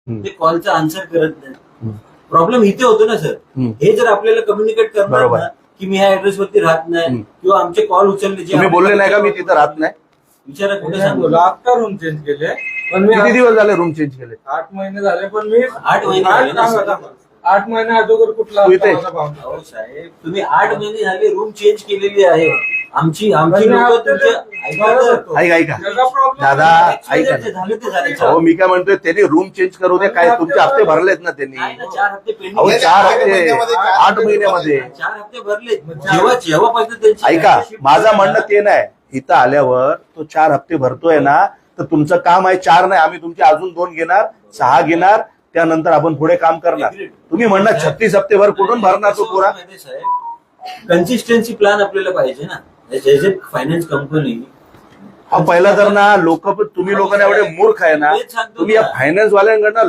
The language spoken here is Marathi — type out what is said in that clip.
ते कॉलचा आन्सर करत नाही. प्रॉब्लेम इथे होतो ना सर. हे जर आपल्याला कम्युनिकेट करणार ना की मी ह्या ऍड्रेसवरती राहत नाही किंवा आमचे कॉल उचलले जे तुम्ही बोलले नाही का मी तिथं राहत नाही? विचारा कुठे सांगू. आता रूम चेंज केले पण मी किती दिवस झाले रूम चेंज केले? 8 महिने झाले पण मी 8 महिने झाले ना सर. 8 महिने अगोदर कुठला तू इथे? माझा पाहुणा. अहो साहेब तुम्ही 8 महिने झाले रूम चेंज केलेली आहे. आमची लोक तुमच्या ऐका त्याचा problem दादा ऐका ना. झाले ते झाले. अहो मी काय म्हणतोय त्यांनी रूम चेंज करू दे. काय तुमचे हप्ते भरलेत ना त्यांनी? नाही ना, 4 हप्ते अहो पेंडिंग. 4 हप्ते 8 महिन्यामध्ये. 4 हप्ते भरले. जेव्हापासून त्यांची ऐका माझं म्हणणं ते नाही. इथं आल्यावर तो 4 हप्ते भरतोय ना तर तुमचं काम आहे 4 नाही. आम्ही तुमचे अजून 2 घेणार 6 घेणार त्यानंतर आपण पुढे काम करणार. तुम्ही म्हणणार 36 हप्ते भर कुठून भरणार तो पुरा? कन्सिस्टन्सी प्लॅन आपल्याला पाहिजे ना. As A finance company. पहिला तर ना तुम्ही लोकांना एवढे मूर्ख आहे ना. तुम्ही या फायनान्स वाल्यांकडनं